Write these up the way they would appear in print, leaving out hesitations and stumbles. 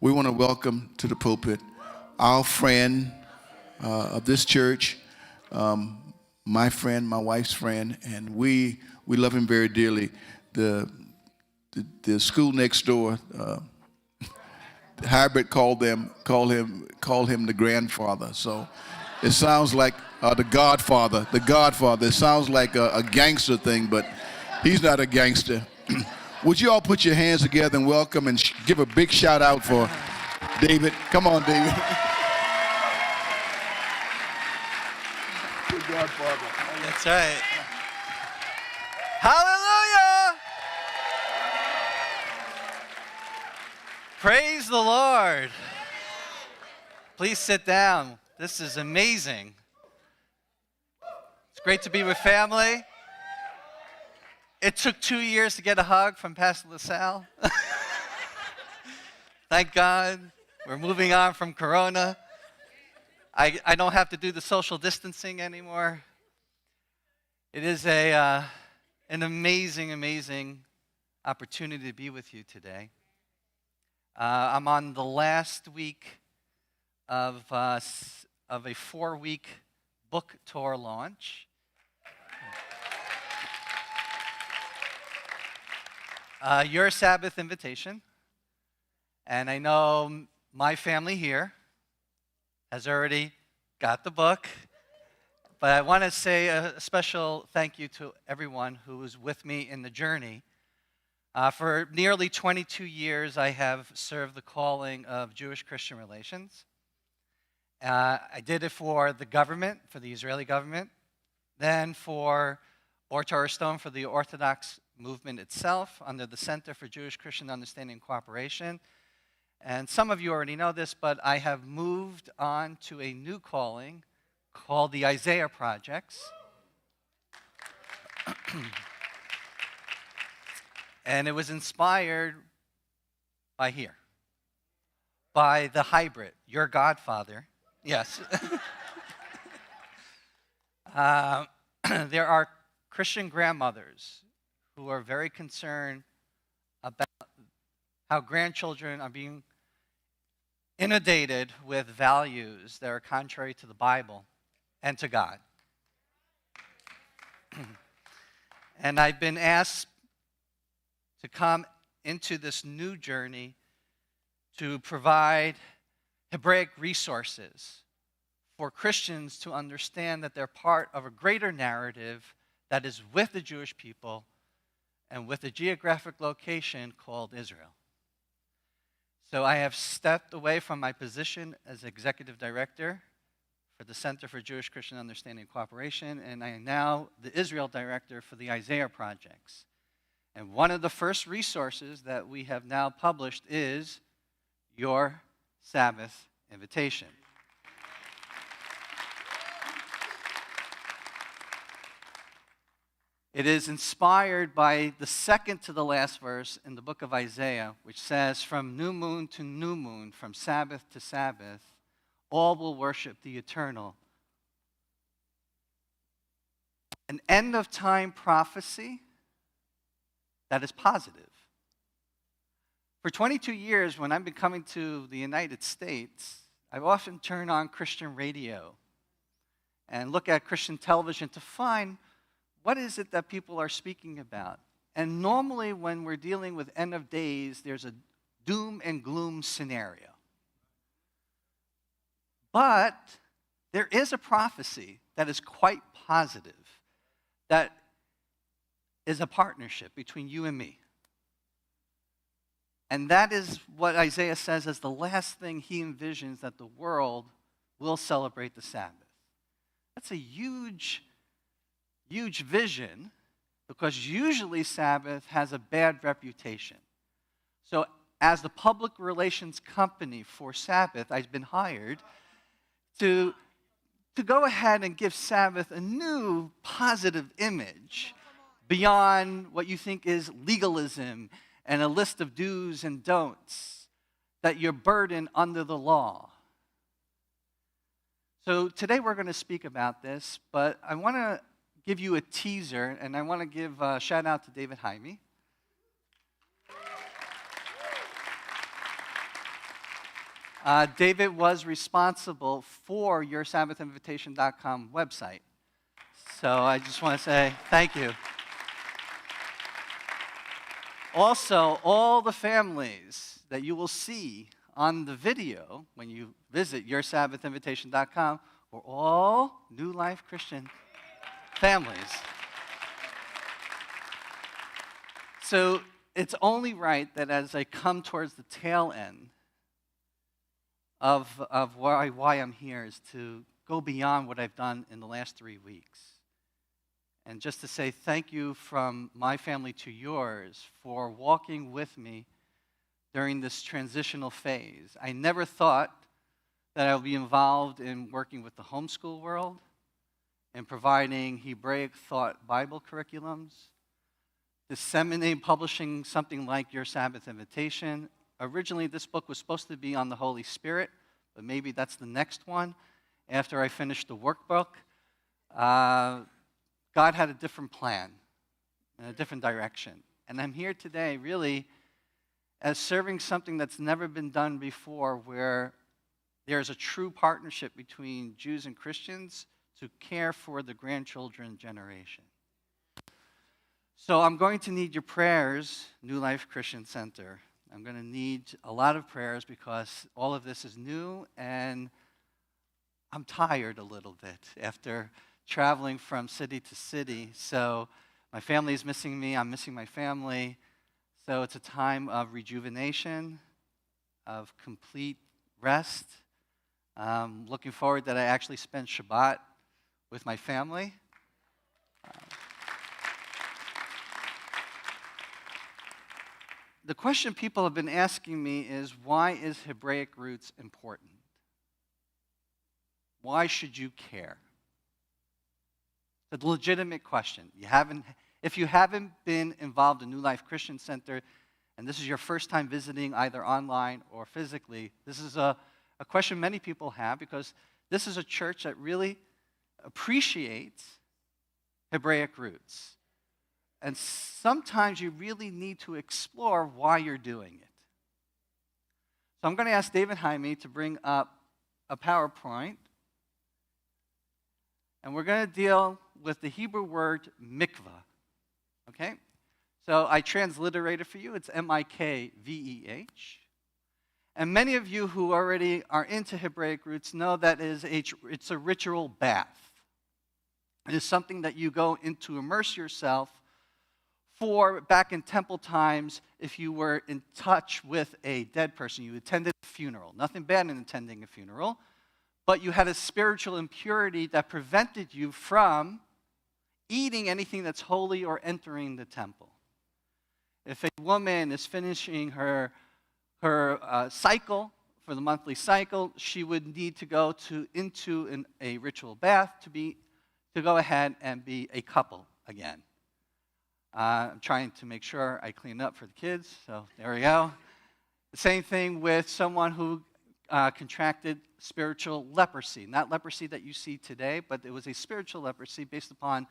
we want to welcome to the pulpit our friend of this church, my friend, my wife's friend, and we love him very dearly. The school next door, Hebraic called him the grandfather. So it sounds like the Godfather. It sounds like a gangster thing, but he's not a gangster. Would you all put your hands together and welcome and give a big shout out for David? Come on, David. Good Godfather. That's right. Hallelujah! Praise the Lord. Please sit down. This is amazing. It's great to be with family. It took 2 years to get a hug from Pastor LaSalle. Thank God. We're moving on from Corona. I don't have to do the social distancing anymore. It is an amazing, amazing opportunity to be with you today. I'm on the last week of a 4-week book tour launch. Your Sabbath invitation. And I know my family here has already got the book. But I want to say a special thank you to everyone who was with me in the journey. For nearly 22 years, I have served the calling of Jewish-Christian relations. I did it for the government, for the Israeli government, then for Or Torah Stone, for the Orthodox movement itself, under the Center for Jewish-Christian Understanding and Cooperation. And some of you already know this, but I have moved on to a new calling called the Isaiah Projects. And it was inspired by the hybrid, your godfather. Yes. There are Christian grandmothers who are very concerned about how grandchildren are being inundated with values that are contrary to the Bible and to God. And I've been asked to come into this new journey to provide Hebraic resources for Christians to understand that they're part of a greater narrative that is with the Jewish people and with a geographic location called Israel. So I have stepped away from my position as executive director for the Center for Jewish-Christian Understanding and Cooperation, and I am now the Israel director for the Isaiah Projects. And one of the first resources that we have now published is Your Sabbath Invitation. It is inspired by the second to the last verse in the book of Isaiah, which says, from new moon to new moon, from Sabbath to Sabbath, all will worship the eternal. An end-of-time prophecy that is positive. For 22 years, when I've been coming to the United States, I've often turned on Christian radio and look at Christian television to find what is it that people are speaking about. And normally when we're dealing with end of days, there's a doom and gloom scenario. But there is a prophecy that is quite positive, that is a partnership between you and me. And that is what Isaiah says as the last thing he envisions, that the world will celebrate the Sabbath. That's a huge vision, because usually Sabbath has a bad reputation. So as the public relations company for Sabbath, I've been hired to go ahead and give Sabbath a new positive image beyond what you think is legalism and a list of do's and don'ts, that you're burdened under the law. So today we're going to speak about this, but I want to give you a teaser, and I want to give a shout out to David Jaime. David was responsible for your sabbathinvitation.com website. So I just want to say thank you. Also, all the families that you will see on the video when you visit yoursabbathinvitation.com were all New Life Christian families. So it's only right that as I come towards the tail end of why I'm here is to go beyond what I've done in the last 3 weeks. And just to say thank you from my family to yours for walking with me during this transitional phase. I never thought that I would be involved in working with the homeschool world and providing Hebraic thought Bible curriculums, disseminating, publishing something like Your Sabbath Invitation. Originally, this book was supposed to be on the Holy Spirit, but maybe that's the next one after I finish the workbook. God had a different plan and a different direction. And I'm here today really as serving something that's never been done before, where there's a true partnership between Jews and Christians to care for the grandchildren generation. So I'm going to need your prayers, New Life Christian Center. I'm going to need a lot of prayers because all of this is new and I'm tired a little bit after traveling from city to city. So my family is missing me, I'm missing my family. So it's a time of rejuvenation, of complete rest. Looking forward that I actually spend Shabbat with my family. The question people have been asking me is, why is Hebraic roots important? Why should you care? It's a legitimate question. If you haven't been involved in New Life Christian Center, and this is your first time visiting either online or physically, this is a question many people have because this is a church that really appreciates Hebraic roots. And sometimes you really need to explore why you're doing it. So I'm going to ask David Jaime to bring up a PowerPoint. And we're going to deal with the Hebrew word mikveh. Okay? So I transliterated for you. It's M-I-K-V-E-H. And many of you who already are into Hebraic roots know that it's a ritual bath. It is something that you go in to immerse yourself for back in temple times if you were in touch with a dead person. You attended a funeral. Nothing bad in attending a funeral, but you had a spiritual impurity that prevented you from eating anything that's holy or entering the temple. If a woman is finishing her cycle for the monthly cycle, she would need to go into a ritual bath to go ahead and be a couple again. I'm trying to make sure I clean up for the kids, so there we go. The same thing with someone who contracted spiritual leprosy. Not leprosy that you see today, but it was a spiritual leprosy based upon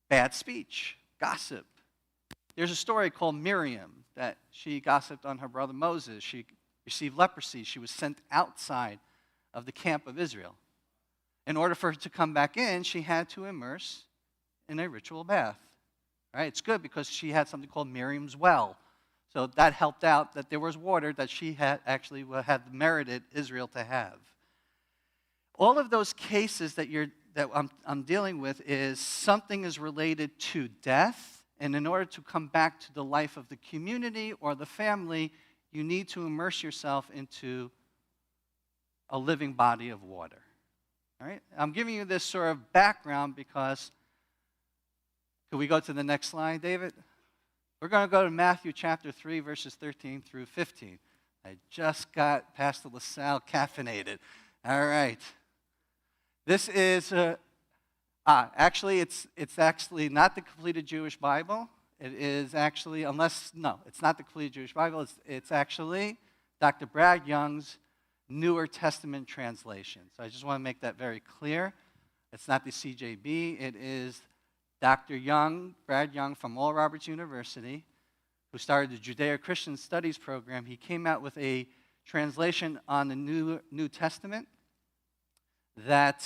bad speech, gossip. There's a story called Miriam that she gossiped on her brother Moses. She received leprosy. She was sent outside of the camp of Israel. In order for her to come back in, she had to immerse in a ritual bath. Right? It's good because she had something called Miriam's well. So that helped out that there was water that she had merited Israel to have. All of those cases that I'm dealing with is something is related to death, and in order to come back to the life of the community or the family, you need to immerse yourself into a living body of water. All right? I'm giving you this sort of background because, could we go to the next slide, David? We're going to go to Matthew chapter 3, verses 13 through 15. I just got Pastor LaSalle caffeinated. All right. This is, actually, it's actually not the completed Jewish Bible. It is actually, it's not the completed Jewish Bible. It's actually Dr. Brad Young's Newer Testament translation. So I just want to make that very clear. It's not the CJB. It is Dr. Young, Brad Young from Oral Roberts University, who started the Judeo-Christian Studies program. He came out with a translation on the New Testament that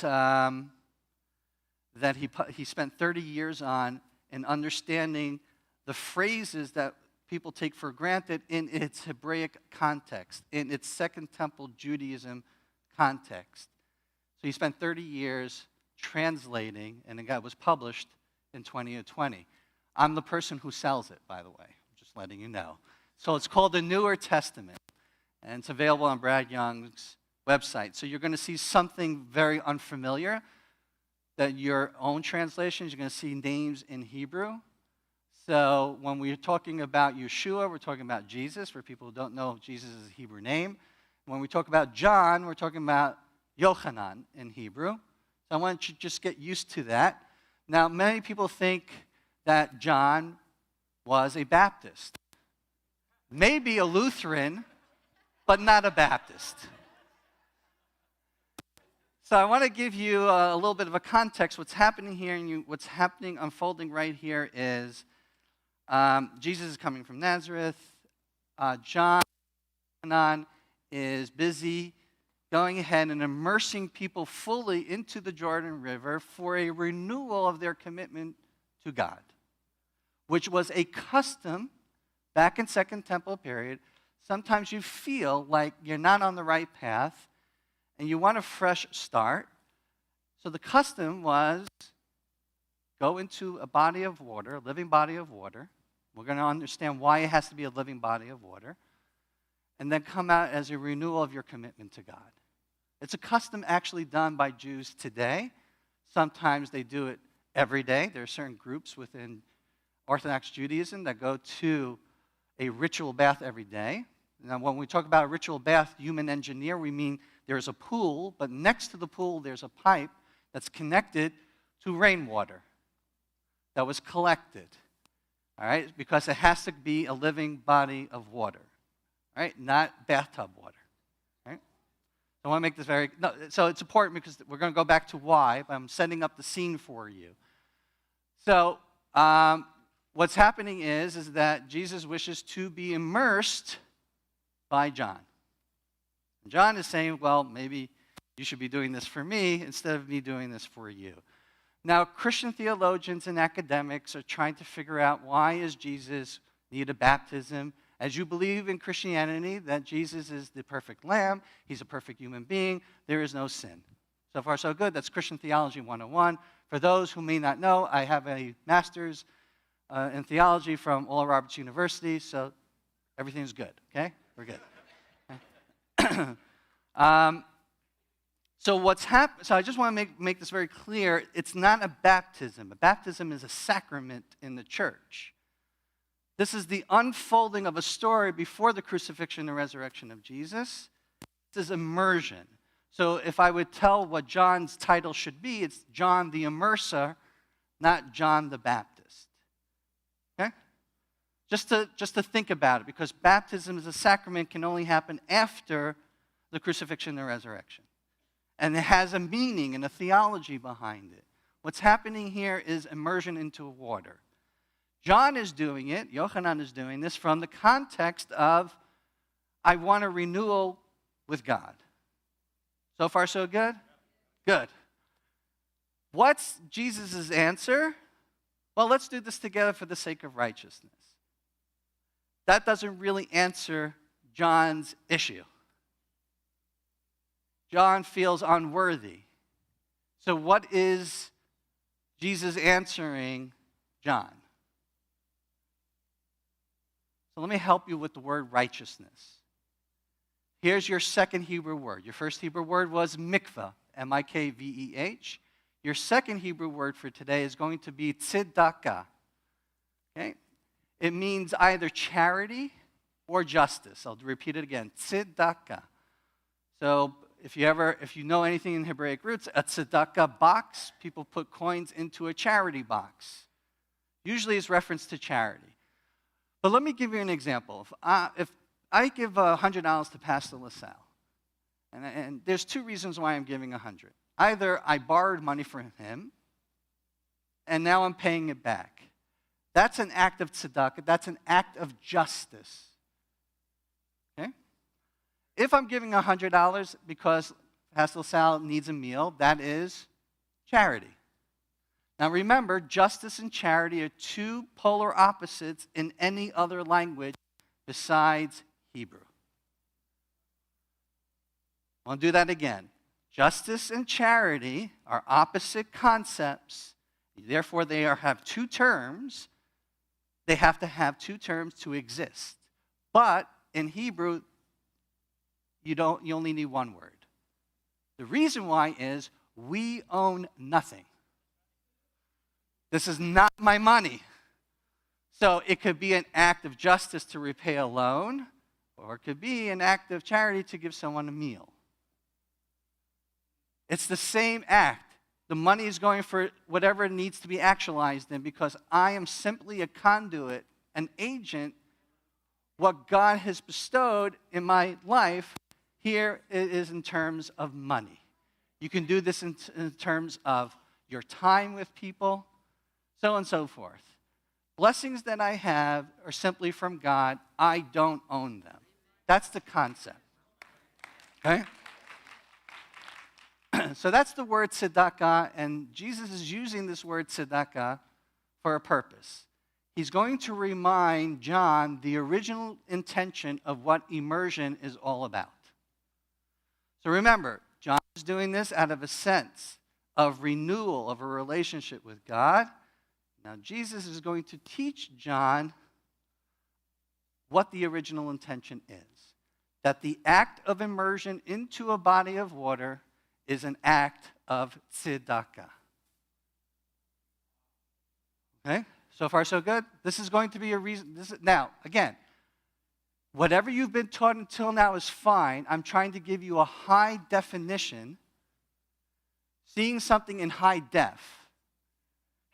he spent 30 years on in understanding the phrases that people take for granted in its Hebraic context, in its Second Temple Judaism context. So he spent 30 years translating, and it was published in 2020. I'm the person who sells it, by the way. I'm just letting you know. So it's called the Newer Testament, and it's available on Brad Young's website. So you're going to see something very unfamiliar, that your own translations, you're going to see names in Hebrew. So when we're talking about Yeshua, we're talking about Jesus. For people who don't know, Jesus is a Hebrew name. When we talk about John, we're talking about Yochanan in Hebrew. So I want you to just get used to that. Now, many people think that John was a Baptist. Maybe a Lutheran, but not a Baptist. So I want to give you a little bit of a context. What's happening here and what's happening, unfolding right here is Jesus is coming from Nazareth. John is busy going ahead and immersing people fully into the Jordan River for a renewal of their commitment to God, which was a custom back in Second Temple period. Sometimes you feel like you're not on the right path and you want a fresh start. So the custom was go into a body of water, a living body of water. We're going to understand why it has to be a living body of water. And then come out as a renewal of your commitment to God. It's a custom actually done by Jews today. Sometimes they do it every day. There are certain groups within Orthodox Judaism that go to a ritual bath every day. Now, when we talk about a ritual bath, human engineer, we mean there's a pool, but next to the pool there's a pipe that's connected to rainwater that was collected, all right, because it has to be a living body of water, all right, not bathtub water, right? I want to make this very, no, so it's important because we're going to go back to why, but I'm setting up the scene for you. So what's happening is that Jesus wishes to be immersed by John. John is saying, well, maybe you should be doing this for me instead of me doing this for you. Now, Christian theologians and academics are trying to figure out why is Jesus need a baptism. As you believe in Christianity that Jesus is the perfect lamb, he's a perfect human being, there is no sin. So far, so good. That's Christian Theology 101. For those who may not know, I have a master's in theology from Oral Roberts University, so everything's good, okay? We're good. So what's happened? So I just want to make this very clear. It's not a baptism. A baptism is a sacrament in the church. This is the unfolding of a story before the crucifixion and resurrection of Jesus. This is immersion. So if I would tell what John's title should be, it's John the Immerser, not John the Baptist. Okay? Just to think about it, because baptism as a sacrament can only happen after the crucifixion and resurrection. And it has a meaning and a theology behind it. What's happening here is immersion into water. John is doing it, Yochanan is doing this from the context of, I want a renewal with God. So far, so good? Good. What's Jesus' answer? Well, let's do this together for the sake of righteousness. That doesn't really answer John's issue. John feels unworthy. So what is Jesus answering John? So let me help you with the word righteousness. Here's your second Hebrew word. Your first Hebrew word was mikveh, M-I-K-V-E-H. Your second Hebrew word for today is going to be tzedakah. Okay? It means either charity or justice. I'll repeat it again, tzedakah. So if you know anything in Hebraic roots, a tzedakah box, people put coins into a charity box. Usually it's reference to charity. But let me give you an example. If I give $100 to Pastor LaSalle, and there's two reasons why I'm giving $100. Either I borrowed money from him, and now I'm paying it back. That's an act of tzedakah. That's an act of justice. Okay? If I'm giving $100 because Pastor Sal needs a meal, that is charity. Now remember, justice and charity are two polar opposites in any other language besides Hebrew. I'll do that again. Justice and charity are opposite concepts. Therefore, they have two terms. They have to have two terms to exist. But in Hebrew, you only need one word. The reason why is we own nothing. This is not my money. So it could be an act of justice to repay a loan, or it could be an act of charity to give someone a meal. It's the same act. The money is going for whatever it needs to be actualized in, because I am simply a conduit, an agent. What God has bestowed in my life here is in terms of money. You can do this in terms of your time with people, so on and so forth. Blessings that I have are simply from God. I don't own them. That's the concept. Okay? So that's the word tzedakah, and Jesus is using this word tzedakah for a purpose. He's going to remind John the original intention of what immersion is all about. So remember, John is doing this out of a sense of renewal of a relationship with God. Now Jesus is going to teach John what the original intention is. That the act of immersion into a body of water is an act of tzedakah. Okay? So far, so good? This is going to be a reason. Now, again, whatever you've been taught until now is fine. I'm trying to give you a high definition, seeing something in high def,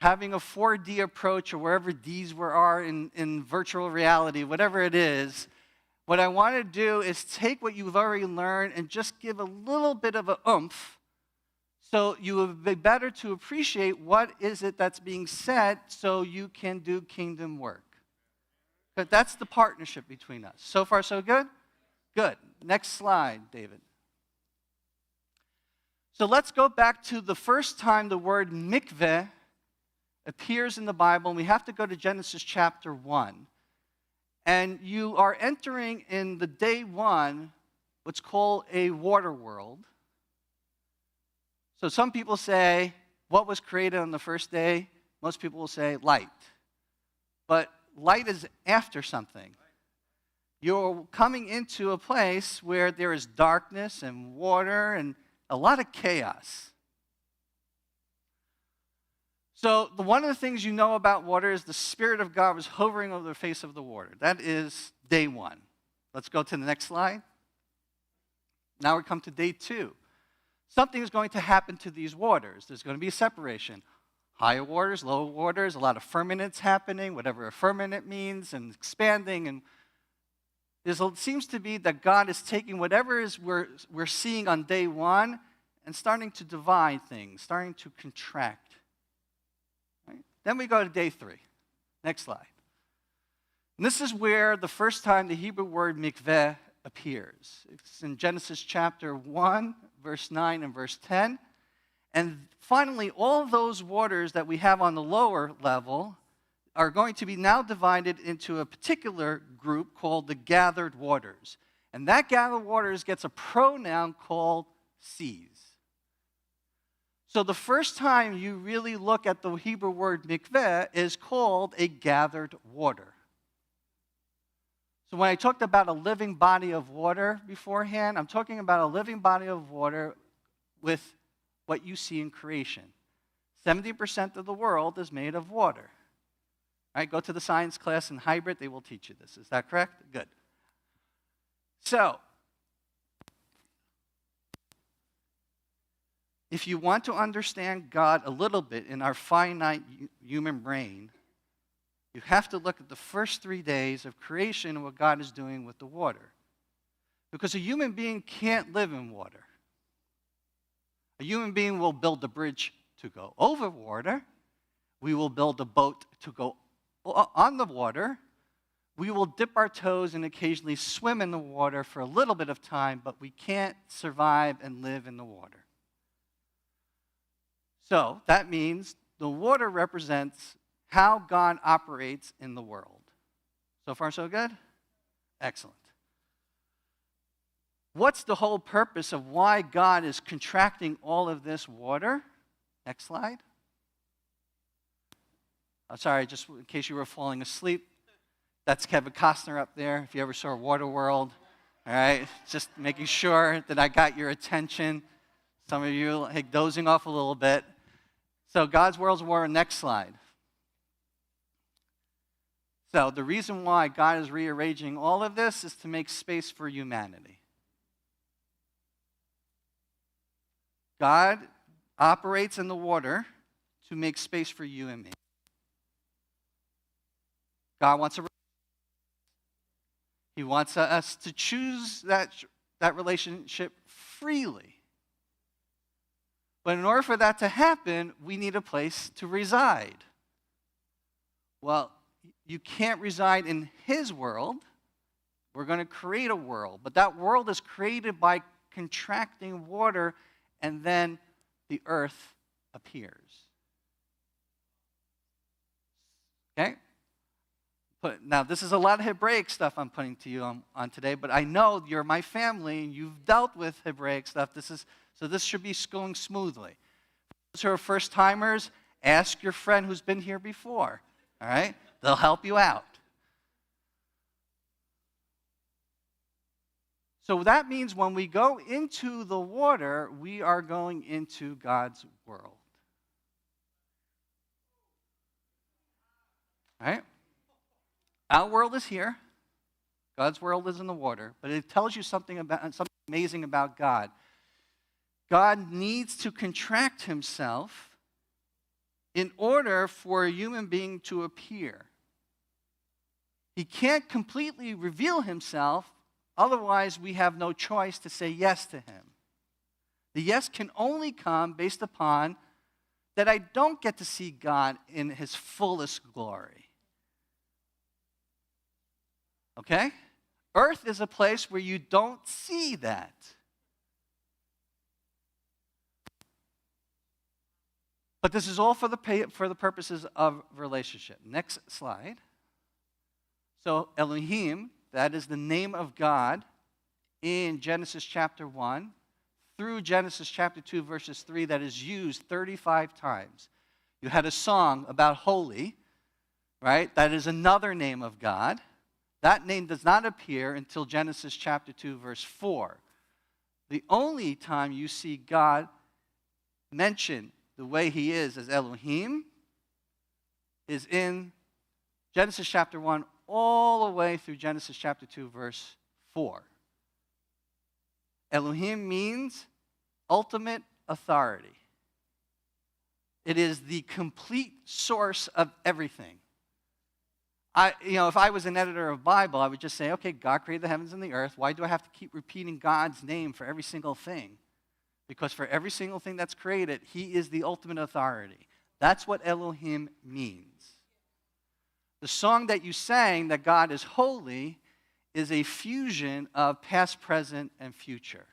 having a 4D approach, or wherever Ds are in virtual reality, whatever it is. What I want to do is take what you've already learned and just give a little bit of an oomph, so you will be better to appreciate what is it that's being said, so you can do kingdom work. But that's the partnership between us. So far, so good? Good. Next slide, David. So let's go back to the first time the word mikveh appears in the Bible, and we have to go to Genesis chapter 1. And you are entering in the day one what's called a water world. So some people say, what was created on the first day? Most people will say light. But light is after something. You're coming into a place where there is darkness and water and a lot of chaos. So one of the things you know about water is the Spirit of God was hovering over the face of the water. That is day one. Let's go to the next slide. Now we come to day two. Something is going to happen to these waters. There's going to be a separation. Higher waters, lower waters, a lot of firmaments happening, whatever a firmament means, and expanding. And it seems to be that God is taking whatever we're seeing on day one and starting to divide things, starting to contract. Then we go to day three. Next slide. And this is where the first time the Hebrew word mikveh appears. It's in Genesis chapter 1, verse 9 and verse 10. And finally, all those waters that we have on the lower level are going to be now divided into a particular group called the gathered waters. And that gathered waters gets a pronoun called seas. So the first time you really look at the Hebrew word mikveh is called a gathered water. So when I talked about a living body of water beforehand, I'm talking about a living body of water with what you see in creation. 70% of the world is made of water. All right, go to the science class in hybrid, they will teach you this. Is that correct? Good. So, if you want to understand God a little bit in our finite human brain, you have to look at the first 3 days of creation and what God is doing with the water. Because a human being can't live in water. A human being will build a bridge to go over water. We will build a boat to go on the water. We will dip our toes and occasionally swim in the water for a little bit of time, but we can't survive and live in the water. So that means the water represents how God operates in the world. So far, so good? Excellent. What's the whole purpose of why God is contracting all of this water? Next slide. I'm sorry, just in case you were falling asleep. That's Kevin Costner up there, if you ever saw Waterworld. All right, just making sure that I got your attention. Some of you like dozing off a little bit. So God's world's water, next slide. So the reason why God is rearranging all of this is to make space for humanity. God operates in the water to make space for you and me. God wants a He wants us to choose that relationship freely. But in order for that to happen, we need a place to reside. Well, you can't reside in His world. We're going to create a world. But that world is created by contracting water, and then the earth appears. Okay? Now, this is a lot of Hebraic stuff I'm putting to you on today, but I know you're my family, and you've dealt with Hebraic stuff. So this should be going smoothly. Those who are first-timers, ask your friend who's been here before, all right? They'll help you out. So that means when we go into the water, we are going into God's world. All right? Our world is here. God's world is in the water. But it tells you something amazing about God. God needs to contract Himself in order for a human being to appear. He can't completely reveal Himself, otherwise we have no choice to say yes to Him. The yes can only come based upon that I don't get to see God in His fullest glory. Okay? Earth is a place where you don't see that. But this is all for the purposes of relationship. Next slide. So Elohim, that is the name of God in Genesis chapter 1 through Genesis chapter 2, verses 3, that is used 35 times. You had a song about holy, right? That is another name of God. That name does not appear until Genesis chapter 2, verse 4. The only time you see God mentioned the way He is as Elohim is in Genesis chapter 1 all the way through Genesis chapter 2, verse 4. Elohim means ultimate authority. It is the complete source of everything. If I was an editor of Bible, I would just say, okay, God created the heavens and the earth. Why do I have to keep repeating God's name for every single thing? Because for every single thing that's created, He is the ultimate authority. That's what Elohim means. The song that you sang, that God is holy, is a fusion of past, present, and future.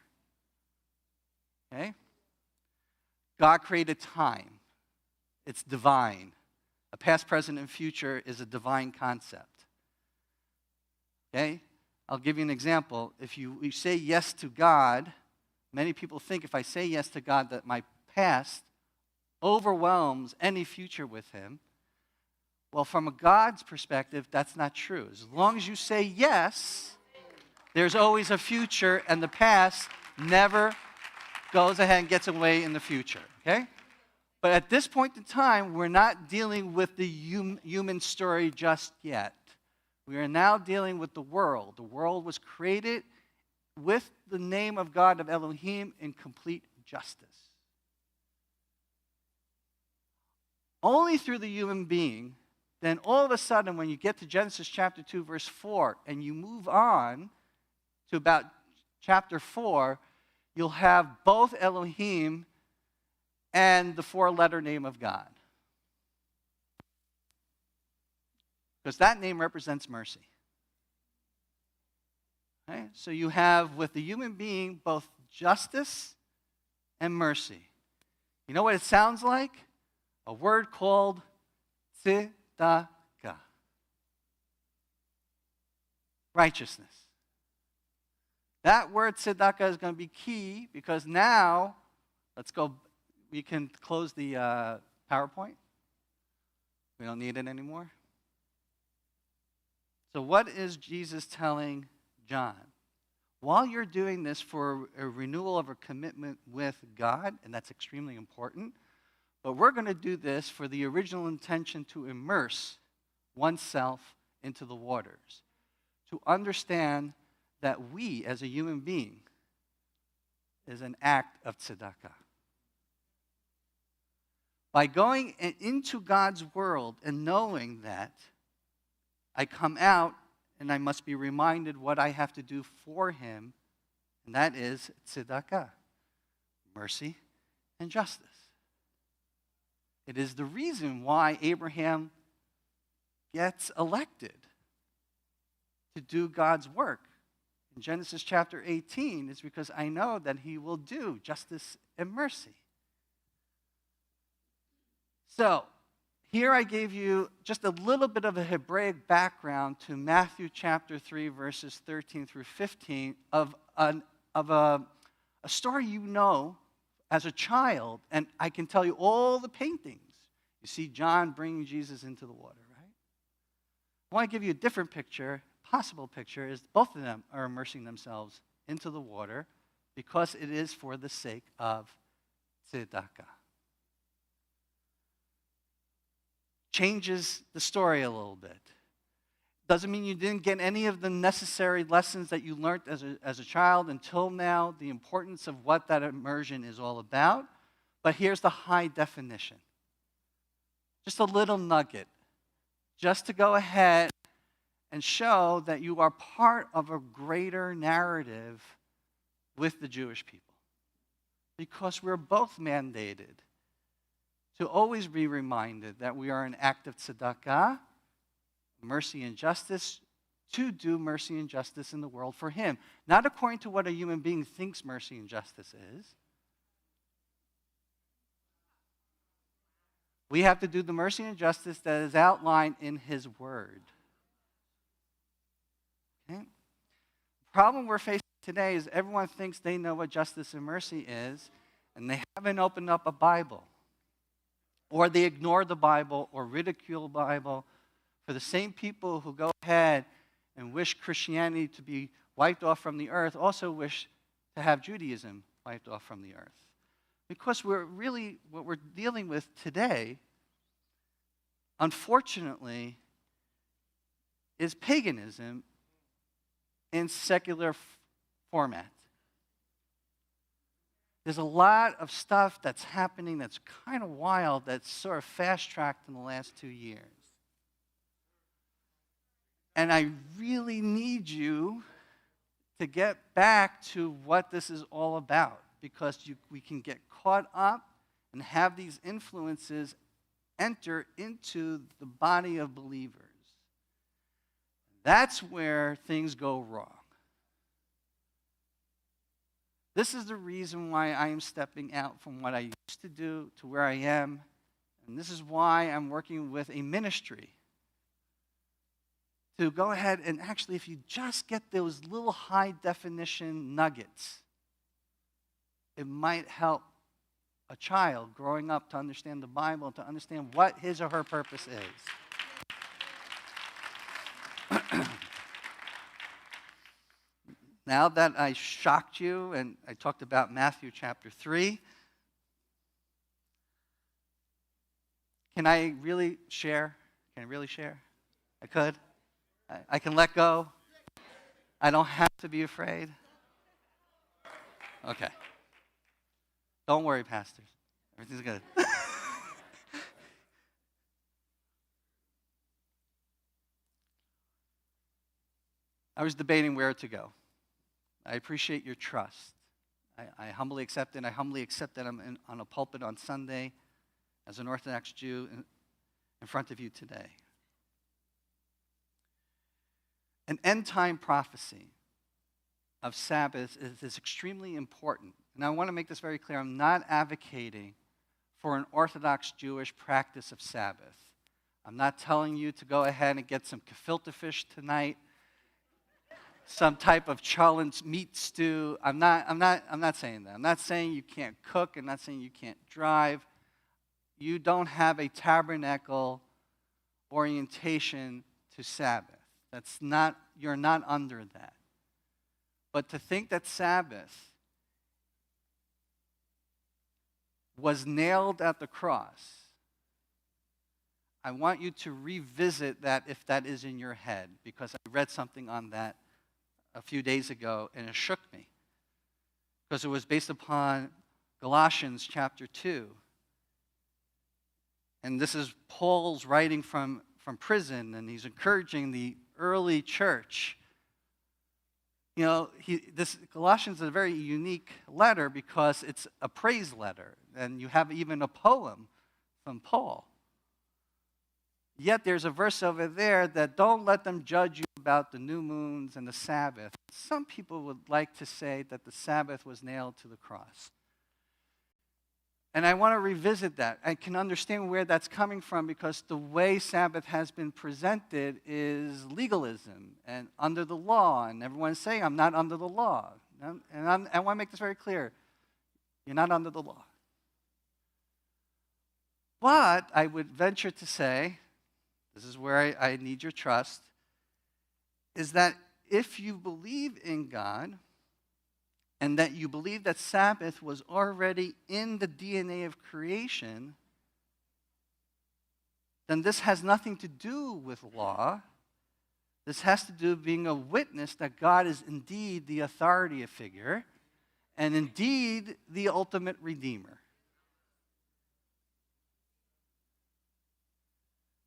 Okay? God created time. It's divine. A past, present, and future is a divine concept. Okay? I'll give you an example. If you say yes to God, many people think if I say yes to God that my past overwhelms any future with Him. Well, from a God's perspective, that's not true. As long as you say yes, there's always a future, and the past never goes ahead and gets away in the future. Okay? But at this point in time, we're not dealing with the human story just yet. We are now dealing with the world. The world was created with the name of God of Elohim in complete justice. Only through the human being, then all of a sudden when you get to Genesis chapter 2, verse 4, and you move on to about chapter 4, you'll have both Elohim and the four-letter name of God. Because that name represents mercy. Okay? So you have with the human being both justice and mercy. You know what it sounds like? A word called tzedakah. Righteousness. That word tzedakah is going to be key because now, let's go, we can close the PowerPoint. We don't need it anymore. So what is Jesus telling John? While you're doing this for a renewal of a commitment with God, and that's extremely important, but we're going to do this for the original intention to immerse oneself into the waters, to understand that we, as a human being, is an act of tzedakah. By going into God's world and knowing that, I come out and I must be reminded what I have to do for Him, and that is tzedakah, mercy and justice. It is the reason why Abraham gets elected to do God's work. In Genesis chapter 18, is because I know that he will do justice and mercy. So, here I gave you just a little bit of a Hebraic background to Matthew chapter 3, verses 13 through 15 of a story you know as a child, and I can tell you all the paintings. You see John bringing Jesus into the water, right? I want to give you a different picture, possible picture, is both of them are immersing themselves into the water because it is for the sake of tzedakah. Changes the story a little bit. Doesn't mean you didn't get any of the necessary lessons that you learned as a child until now, the importance of what that immersion is all about. But here's the high definition. Just a little nugget. Just to go ahead and show that you are part of a greater narrative with the Jewish people. Because we're both mandated to always be reminded that we are an act of tzedakah, mercy and justice, to do mercy and justice in the world for Him. Not according to what a human being thinks mercy and justice is. We have to do the mercy and justice that is outlined in His Word. Okay? The problem we're facing today is everyone thinks they know what justice and mercy is, and they haven't opened up a Bible. Or they ignore the Bible or ridicule the Bible. For the same people who go ahead and wish Christianity to be wiped off from the earth also wish to have Judaism wiped off from the earth. Because what we're dealing with today, unfortunately, is paganism in secular format. There's a lot of stuff that's happening that's kind of wild that's sort of fast-tracked in the last 2 years. And I really need you to get back to what this is all about because we can get caught up and have these influences enter into the body of believers. That's where things go wrong. This is the reason why I am stepping out from what I used to do to where I am. And this is why I'm working with a ministry to go ahead and actually, if you just get those little high definition nuggets, it might help a child growing up to understand the Bible, to understand what his or her purpose is. Now that I shocked you and I talked about Matthew chapter 3, can I really share? Can I really share? I could? I can let go? I don't have to be afraid? Okay. Don't worry, pastors. Everything's good. I was debating where to go. I appreciate your trust. I humbly accept it. I humbly accept that I'm on a pulpit on Sunday as an Orthodox Jew in front of you today. An end-time prophecy of Sabbath is extremely important. And I want to make this very clear. I'm not advocating for an Orthodox Jewish practice of Sabbath. I'm not telling you to go ahead and get some gefilte fish tonight, some type of cholent meat stew. I'm not saying that. I'm not saying you can't cook. I'm not saying you can't drive. You don't have a tabernacle orientation to Sabbath. You're not under that. But to think that Sabbath was nailed at the cross, I want you to revisit that if that is in your head, because I read something on that a few days ago and it shook me. Because it was based upon Galatians chapter 2. And this is Paul's writing from prison, and he's encouraging the early church. You know, this Galatians is a very unique letter because it's a praise letter, and you have even a poem from Paul. Yet there's a verse over there that don't let them judge you about the new moons and the Sabbath. Some people would like to say that the Sabbath was nailed to the cross. And I want to revisit that. I can understand where that's coming from because the way Sabbath has been presented is legalism and under the law. And everyone's saying, I'm not under the law. And I want to make this very clear. You're not under the law. But I would venture to say, this is where I need your trust, is that if you believe in God, and that you believe that Sabbath was already in the DNA of creation, then this has nothing to do with law. This has to do with being a witness that God is indeed the authority figure and indeed the ultimate redeemer.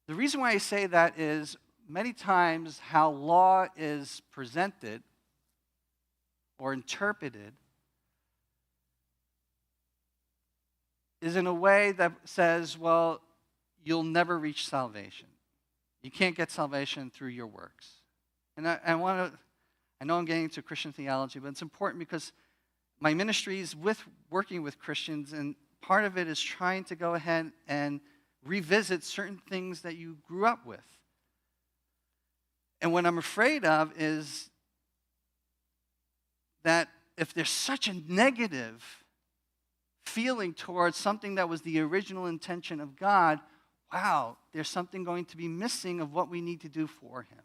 The reason why I say that is many times how law is presented or interpreted is in a way that says, well, you'll never reach salvation. You can't get salvation through your works. And I know I'm getting into Christian theology, but it's important because my ministry is working with Christians, and part of it is trying to go ahead and revisit certain things that you grew up with. And what I'm afraid of is that if there's such a negative feeling towards something that was the original intention of God, wow, there's something going to be missing of what we need to do for him.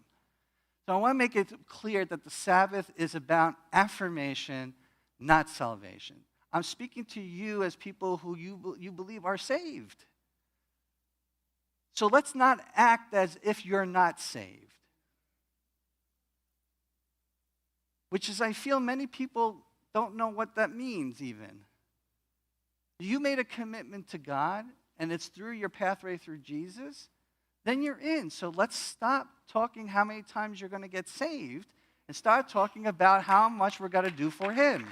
So I want to make it clear that the Sabbath is about affirmation, not salvation. I'm speaking to you as people who you believe are saved. So let's not act as if you're not saved. Which is, I feel many people don't know what that means even. You made a commitment to God, and it's through your pathway through Jesus, then you're in. So let's stop talking how many times you're going to get saved and start talking about how much we're going to do for him.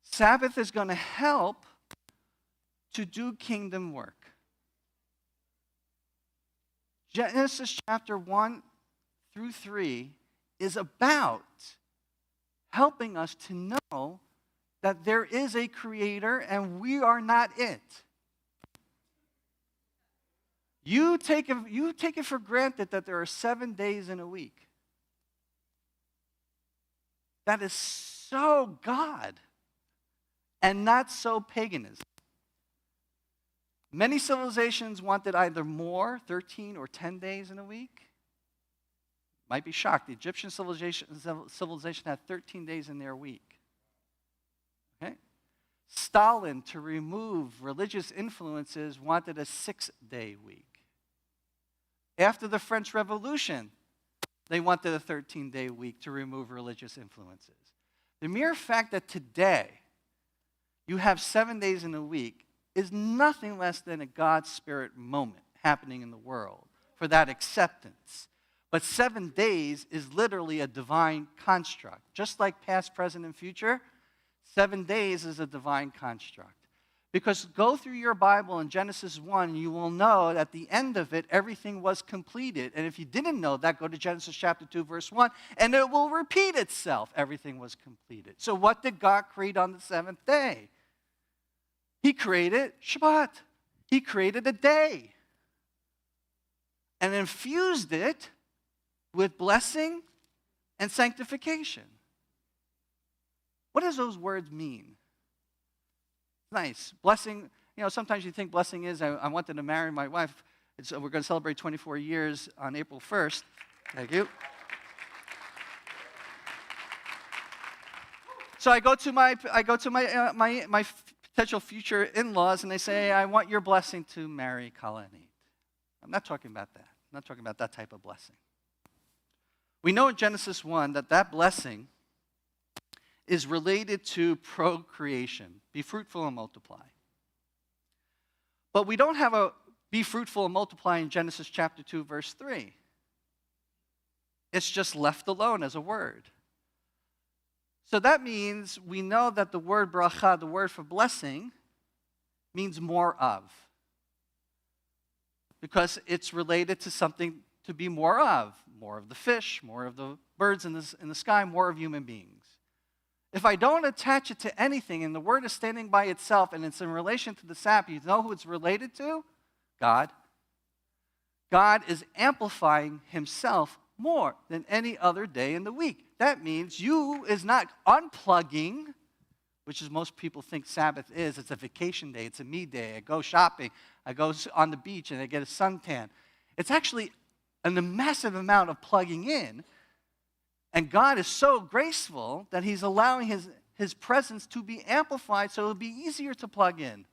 Sabbath is going to help to do kingdom work. Genesis chapter 1 through 3 is about helping us to know that there is a creator and we are not it. You take it for granted that there are 7 days in a week. That is so God and not so paganism. Many civilizations wanted either more, 13 or 10 days in a week. Might be shocked. The Egyptian civilization had 13 days in their week. Okay? Stalin, to remove religious influences, wanted a 6-day week. After the French Revolution, they wanted a 13-day week to remove religious influences. The mere fact that today you have 7 days in a week is nothing less than a God Spirit moment happening in the world for that acceptance. But 7 days is literally a divine construct. Just like past, present, and future, 7 days is a divine construct. Because go through your Bible in Genesis 1, you will know that at the end of it, everything was completed. And if you didn't know that, go to Genesis chapter 2, verse 1, and it will repeat itself. Everything was completed. So what did God create on the seventh day? He created Shabbat. He created a day and infused it with blessing and sanctification. What does those words mean? Nice. Blessing, sometimes you think blessing is, I wanted to marry my wife. We're going to celebrate 24 years on April 1st. Thank you. So I go to my potential future in-laws, and they say, I want your blessing to marry Kalanit. I'm not talking about that. I'm not talking about that type of blessing. We know in Genesis 1 that blessing is related to procreation. Be fruitful and multiply. But we don't have a be fruitful and multiply in Genesis chapter 2, verse 3. It's just left alone as a word. So that means we know that the word bracha, the word for blessing, means more of. Because it's related to something to be more of. More of the fish, more of the birds in the sky, more of human beings. If I don't attach it to anything and the word is standing by itself and it's in relation to the Sabbath, you know who it's related to? God. God is amplifying himself more than any other day in the week. That means you is not unplugging, which is most people think Sabbath is. It's a vacation day. It's a me day. I go shopping. I go on the beach and I get a suntan. It's actually a massive amount of plugging in. And God is so graceful that he's allowing his presence to be amplified so it'll be easier to plug in.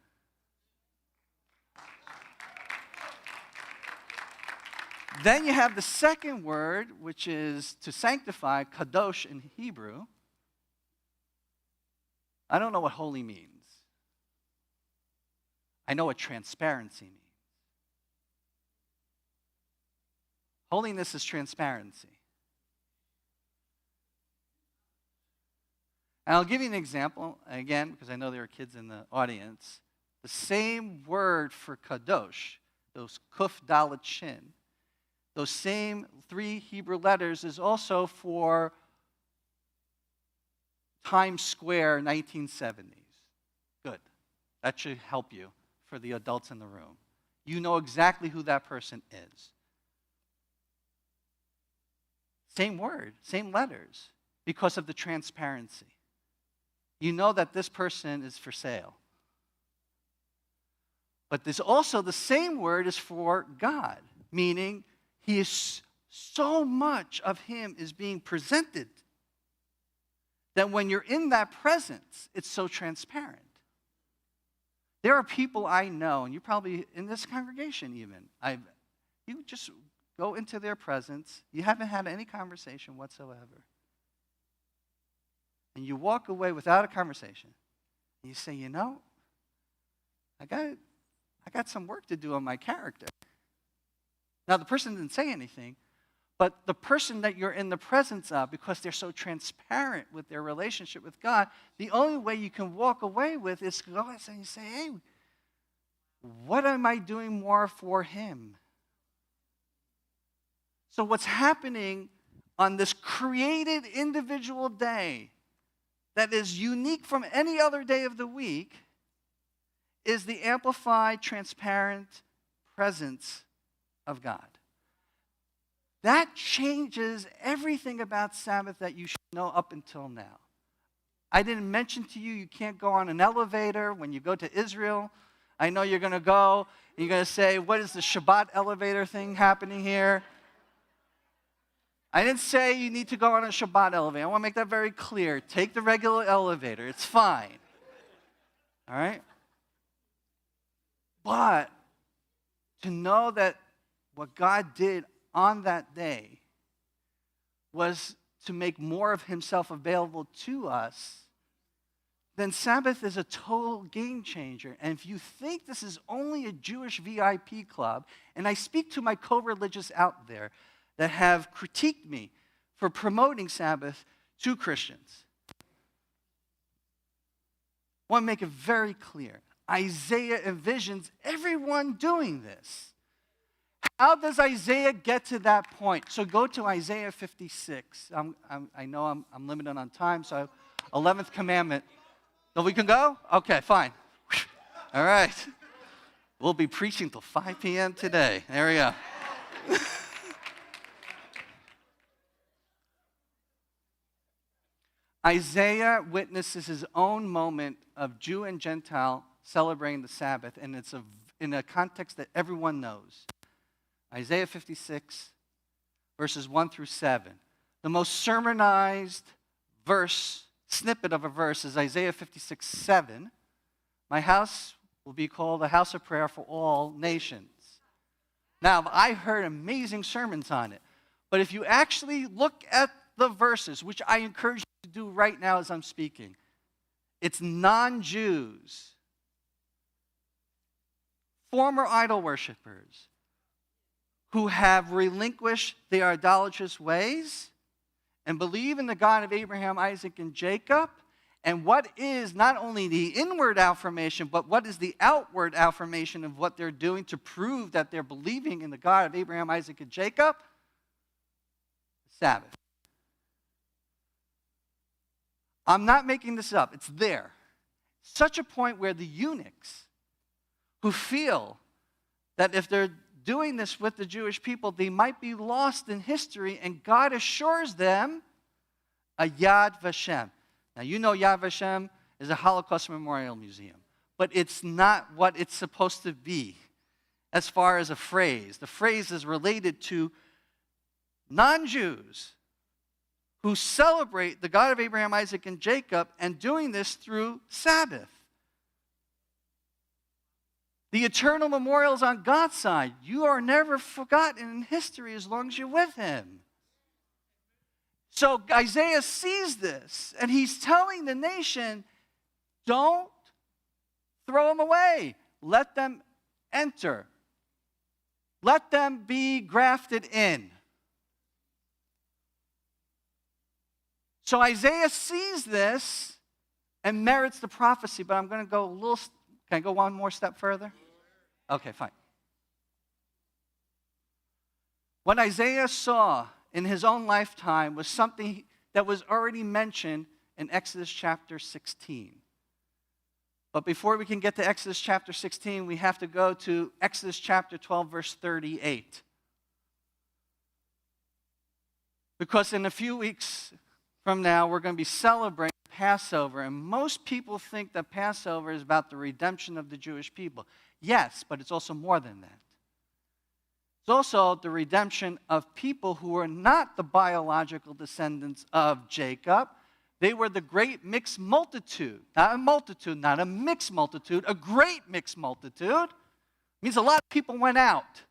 Then you have the second word, which is to sanctify, kadosh in Hebrew. I don't know what holy means. I know what transparency means. Holiness is transparency. And I'll give you an example, again, because I know there are kids in the audience. The same word for kadosh, those kuf dalet shin, those same 3 Hebrew letters is also for Times Square 1970s. Good. That should help you for the adults in the room. You know exactly who that person is. Same word, same letters, because of the transparency. You know that this person is for sale. But there's also the same word is for God, meaning he is so much of him is being presented that when you're in that presence, it's so transparent. There are people I know, and you probably in this congregation even, you just go into their presence, you haven't had any conversation whatsoever. And you walk away without a conversation. And you say, I got some work to do on my character. Now, the person didn't say anything, but the person that you're in the presence of, because they're so transparent with their relationship with God, the only way you can walk away with is to go and you say, hey, what am I doing more for him? So what's happening on this created individual day that is unique from any other day of the week is the amplified, transparent presence of God. That changes everything about Sabbath that you should know up until now. I didn't mention to you can't go on an elevator when you go to Israel. I know you're going to go and you're going to say, what is the Shabbat elevator thing happening here? I didn't say you need to go on a Shabbat elevator. I want to make that very clear. Take the regular elevator. It's fine. All right? But to know that what God did on that day was to make more of himself available to us, then Sabbath is a total game changer. And if you think this is only a Jewish VIP club, and I speak to my co-religious out there that have critiqued me for promoting Sabbath to Christians, I want to make it very clear. Isaiah envisions everyone doing this. How does Isaiah get to that point? So go to Isaiah 56. I know I'm limited on time, so 11th commandment. So we can go? Okay, fine. All right. We'll be preaching till 5 p.m. today. There we go. Isaiah witnesses his own moment of Jew and Gentile celebrating the Sabbath, and it's in a context that everyone knows. Isaiah 56, verses 1 through 7. The most sermonized snippet of a verse is Isaiah 56, 7. My house will be called a house of prayer for all nations. Now, I heard amazing sermons on it, but if you actually look at the verses, which I encourage you to do right now as I'm speaking, it's non-Jews, former idol worshipers, who have relinquished their idolatrous ways and believe in the God of Abraham, Isaac, and Jacob, and what is not only the inward affirmation, but what is the outward affirmation of what they're doing to prove that they're believing in the God of Abraham, Isaac, and Jacob? The Sabbath. I'm not making this up. It's there. Such a point where the eunuchs who feel that if they're doing this with the Jewish people, they might be lost in history, and God assures them a Yad Vashem. Now, you know Yad Vashem is a Holocaust Memorial Museum, but it's not what it's supposed to be as far as a phrase. The phrase is related to non-Jews who celebrate the God of Abraham, Isaac, and Jacob, and doing this through Sabbath. The eternal memorial is on God's side. You are never forgotten in history as long as you're with him. So Isaiah sees this, and he's telling the nation, don't throw them away. Let them enter. Let them be grafted in. So Isaiah sees this and merits the prophecy, but I'm going to go can I go one more step further? Okay, fine. What Isaiah saw in his own lifetime was something that was already mentioned in Exodus chapter 16. But before we can get to Exodus chapter 16, we have to go to Exodus chapter 12, verse 38. Because in a few weeks from now, we're going to be celebrating Passover, and most people think that Passover is about the redemption of the Jewish people. Yes, but it's also more than that. It's also the redemption of people who are not the biological descendants of Jacob. They were the great mixed multitude. Not a mixed multitude, a great mixed multitude. It means a lot of people went out.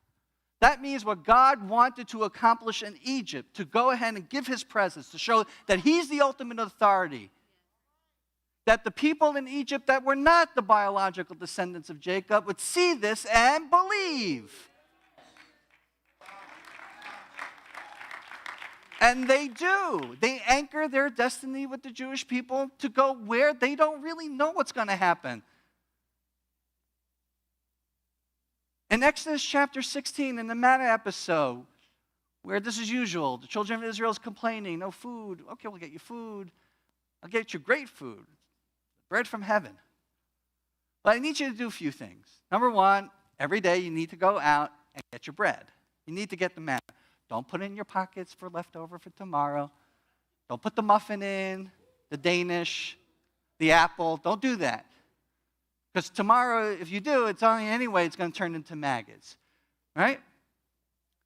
That means what God wanted to accomplish in Egypt, to go ahead and give his presence, to show that he's the ultimate authority. That the people in Egypt that were not the biological descendants of Jacob would see this and believe. And they do. They anchor their destiny with the Jewish people to go where they don't really know what's going to happen. In Exodus chapter 16, in the manna episode, where this is usual, the children of Israel is complaining, no food. Okay, we'll get you food. I'll get you great food. Bread from heaven. But I need you to do a few things. Number one, every day you need to go out and get your bread. You need to get the manna. Don't put it in your pockets for leftover for tomorrow. Don't put the muffin in, the Danish, the apple. Don't do that. Because tomorrow, if you do, it's going to turn into maggots. Right?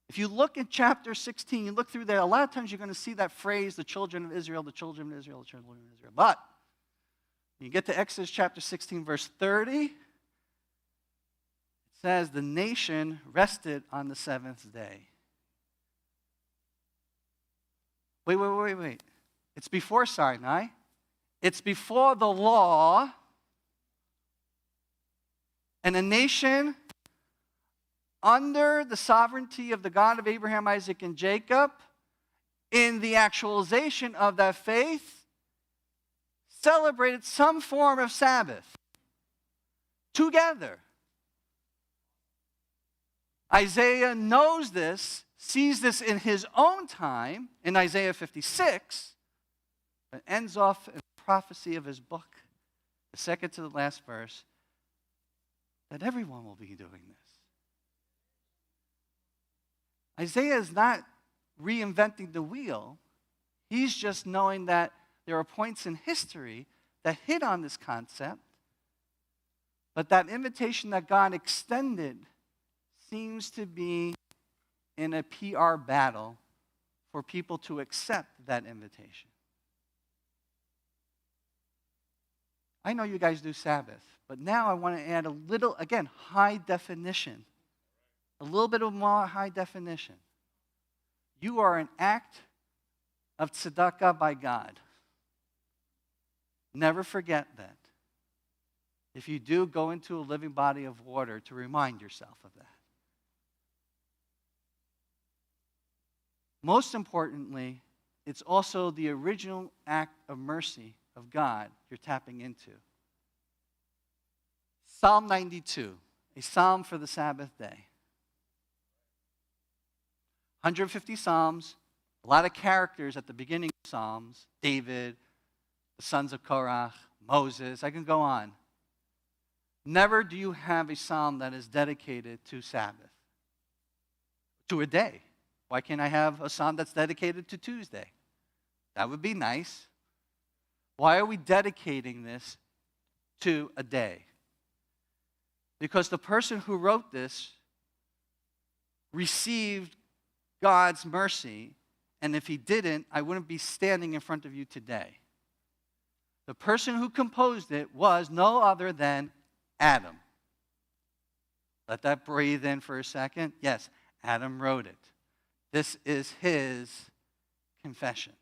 If you look at chapter 16, you look through there, a lot of times you're going to see that phrase, the children of Israel, the children of Israel, the children of Israel. But you get to Exodus chapter 16, verse 30, it says, the nation rested on the seventh day. Wait. It's before Sinai. It's before the law. And a nation under the sovereignty of the God of Abraham, Isaac, and Jacob, in the actualization of that faith, celebrated some form of Sabbath. together. Isaiah knows this, sees this in his own time in Isaiah 56, but ends off in the prophecy of his book, the second to the last verse, that everyone will be doing this. Isaiah is not reinventing the wheel. He's just knowing that there are points in history that hit on this concept, but that invitation that God extended seems to be in a PR battle for people to accept that invitation. I know you guys do Sabbath, but now I want to add a little, again, high definition. A little bit of more high definition. You are an act of tzedakah by God. Never forget that. If you do, go into a living body of water to remind yourself of that. Most importantly, it's also the original act of mercy of God you're tapping into. Psalm 92, a psalm for the Sabbath day. 150 psalms, a lot of characters at the beginning of Psalms. David, the sons of Korach, Moses, I can go on. Never do you have a psalm that is dedicated to Sabbath, to a day. Why can't I have a psalm that's dedicated to Tuesday? That would be nice. Why are we dedicating this to a day? Because the person who wrote this received God's mercy, and if he didn't, I wouldn't be standing in front of you today. The person who composed it was no other than Adam. Let that breathe in for a second. Yes, Adam wrote it. This is his confession.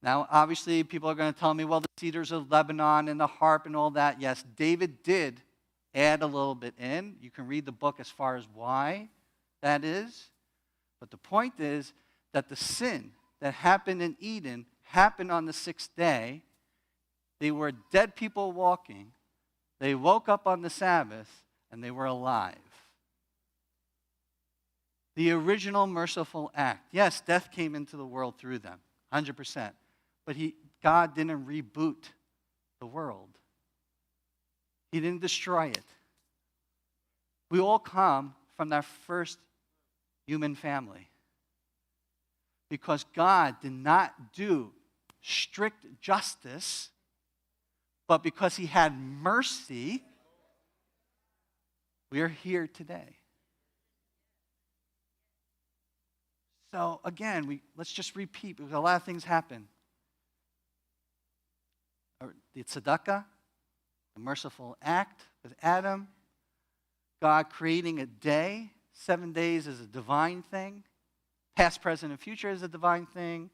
Now, obviously, people are going to tell me, well, the cedars of Lebanon and the harp and all that. Yes, David did add a little bit in. You can read the book as far as why that is. But the point is that the sin that happened in Eden happened on the sixth day. They were dead people walking. They woke up on the Sabbath, and they were alive. The original merciful act. Yes, death came into the world through them, 100%. But God didn't reboot the world. He didn't destroy it. We all come from that first human family. Because God did not do strict justice, but because he had mercy, we are here today. So again, let's just repeat, because a lot of things happen. The tzedakah, the merciful act with Adam, God creating a day. 7 days is a divine thing. Past, present, and future is a divine thing.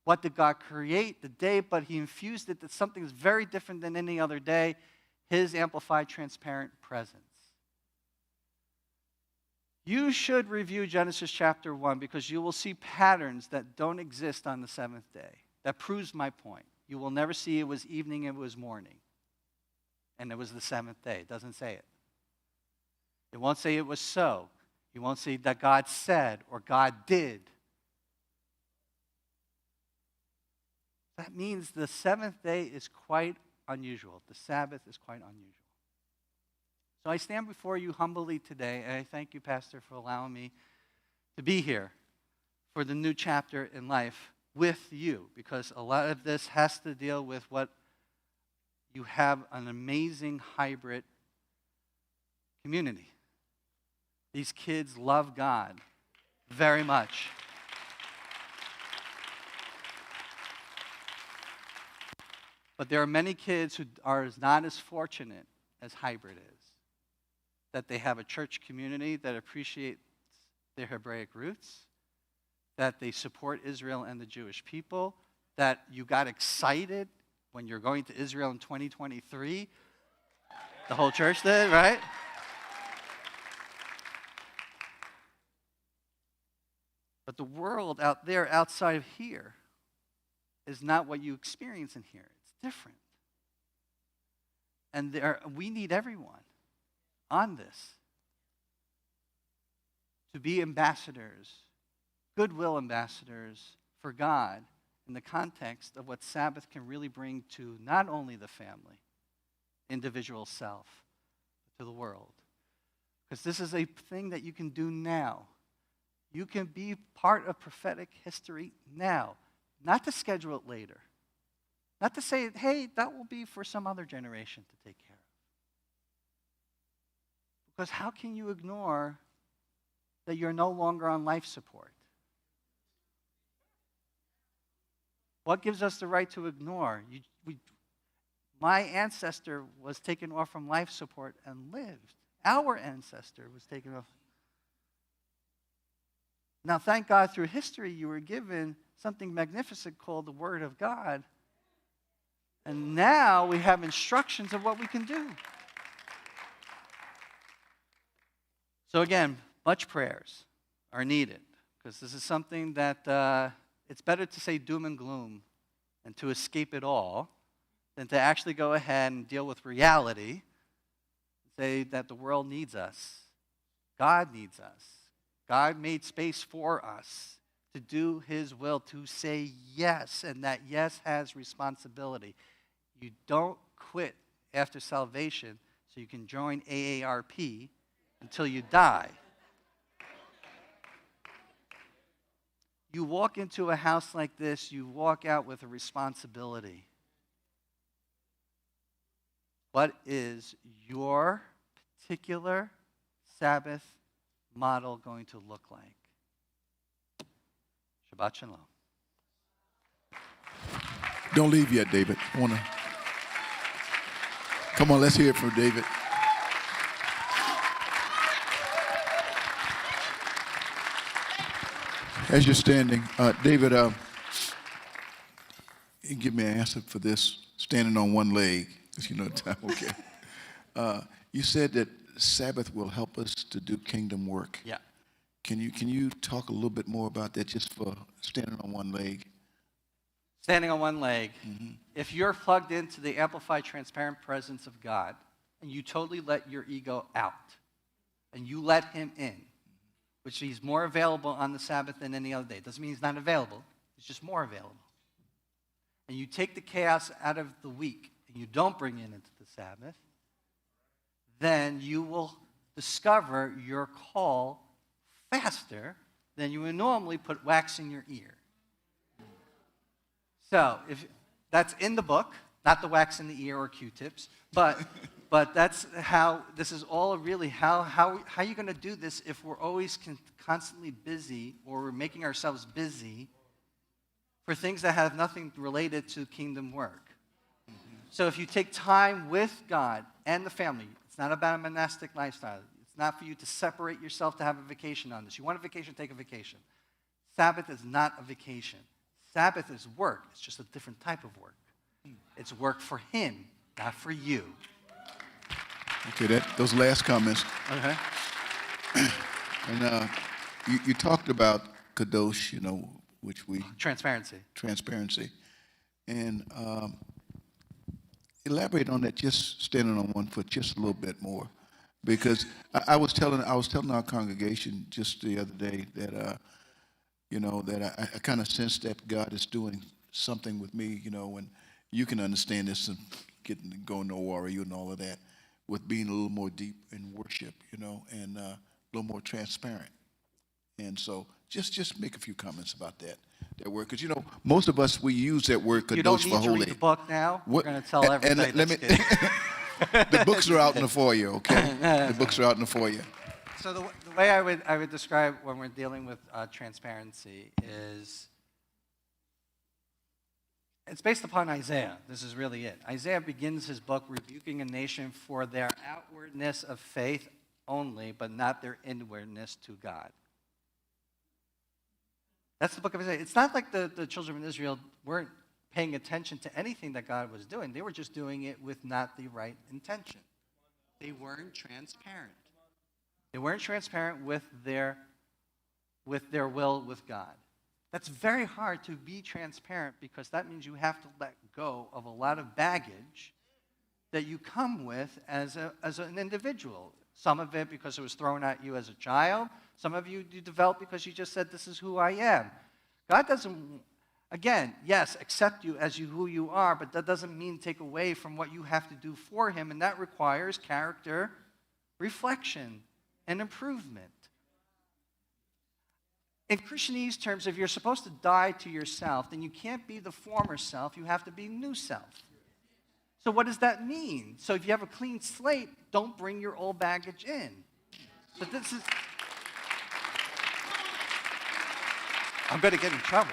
What did God create? The day, but he infused it that something is very different than any other day. His amplified, transparent presence. You should review Genesis chapter 1 because you will see patterns that don't exist on the seventh day. That proves my point. You will never see it was evening, it was morning. And it was the seventh day. It doesn't say it. It won't say it was so. You won't say that God said or God did. That means the seventh day is quite unusual. The Sabbath is quite unusual. So I stand before you humbly today, and I thank you, Pastor, for allowing me to be here for the new chapter in life with you, because a lot of this has to deal with what you have an amazing hybrid community. These kids love God very much. But there are many kids who are not as fortunate as hybrid is. That they have a church community that appreciates their Hebraic roots, that they support Israel and the Jewish people, that you got excited when you're going to Israel in 2023. The whole church did, right? But the world out there, outside of here, is not what you experience in here. It's different. And we need everyone on this to be ambassadors, goodwill ambassadors for God in the context of what Sabbath can really bring to not only the family, individual self, but to the world. Because this is a thing that you can do now. You can be part of prophetic history now, not to schedule it later. Not to say, hey, that will be for some other generation to take care of. Because how can you ignore that you're no longer on life support? What gives us the right to ignore? My ancestor was taken off from life support and lived. Our ancestor was taken off. Now, thank God through history you were given something magnificent called the Word of God. And now we have instructions of what we can do. So again, much prayers are needed because this is something that it's better to say doom and gloom and to escape it all than to actually go ahead and deal with reality, say that the world needs us. God needs us. God made space for us to do his will, to say yes, and that yes has responsibility. You don't quit after salvation so you can join AARP until you die. You walk into a house like this, you walk out with a responsibility. What is your particular Sabbath model going to look like? Shabbat Shalom. Don't leave yet, David. Come on, let's hear it from David. As you're standing, David, you give me an answer for this, standing on one leg, because you know the time, okay. You said that Sabbath will help us to do kingdom work. Yeah. Can you talk a little bit more about that, just for standing on one leg? Standing on one leg. Mm-hmm. If you're plugged into the amplified, transparent presence of God, and you totally let your ego out, and you let him in, which he's more available on the Sabbath than any other day. Doesn't mean he's not available. He's just more available. And you take the chaos out of the week, and you don't bring it into the Sabbath, then you will discover your call faster than you would normally put wax in your ear. So, if that's in the book, not the wax in the ear or Q-tips, but that's how, this is all really, how are you going to do this if we're always constantly busy, or we're making ourselves busy for things that have nothing related to kingdom work? So if you take time with God and the family, it's not about a monastic lifestyle. It's not for you to separate yourself to have a vacation on this. You want a vacation, take a vacation. Sabbath is not a vacation. Sabbath is work. It's just a different type of work. It's work for him, not for you. Okay, those last comments. Okay. And you talked about kadosh, which we... Transparency. And elaborate on that, just standing on one foot just a little bit more. Because I was telling our congregation just the other day that, that I kind of sense that God is doing something with me, and you can understand this and go no warrior and all of that, with being a little more deep in worship, and a little more transparent. And so just make a few comments about that word. Because, most of us, we use that word kadosh for holy. You don't need to read the book now. We're going to tell everybody. The books are out in the foyer, okay? The books are out in the foyer. So the way I would describe when we're dealing with transparency is, it's based upon Isaiah. This is really it. Isaiah begins his book rebuking a nation for their outwardness of faith only, but not their inwardness to God. That's the book of Isaiah. It's not like the children of Israel weren't paying attention to anything that God was doing. They were just doing it with not the right intention. They weren't transparent. They weren't transparent with their will with God. That's very hard to be transparent, because that means you have to let go of a lot of baggage that you come with as an individual. Some of it because it was thrown at you as a child. Some of you develop because you just said, this is who I am. God doesn't, again, yes, accept you as who you are, but that doesn't mean take away from what you have to do for him, and that requires character, reflection, and improvement. In Christianese terms, if you're supposed to die to yourself, then you can't be the former self, you have to be new self. So what does that mean? So if you have a clean slate, don't bring your old baggage in. But this is... I'm going to get in trouble.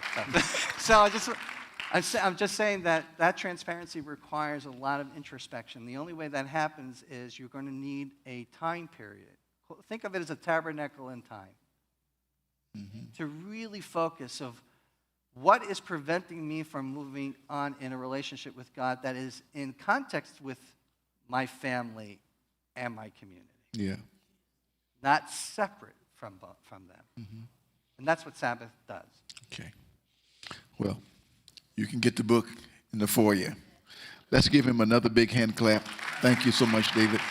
So I'm just saying that transparency requires a lot of introspection. The only way that happens is you're going to need a time period. Think of it as a tabernacle in time. To really focus of what is preventing me from moving on in a relationship with God that is in context with my family and my community. Yeah. Not separate from them. And that's what Sabbath does. Okay. Well, you can get the book in the foyer. Let's give him another big hand clap. Thank you so much, David.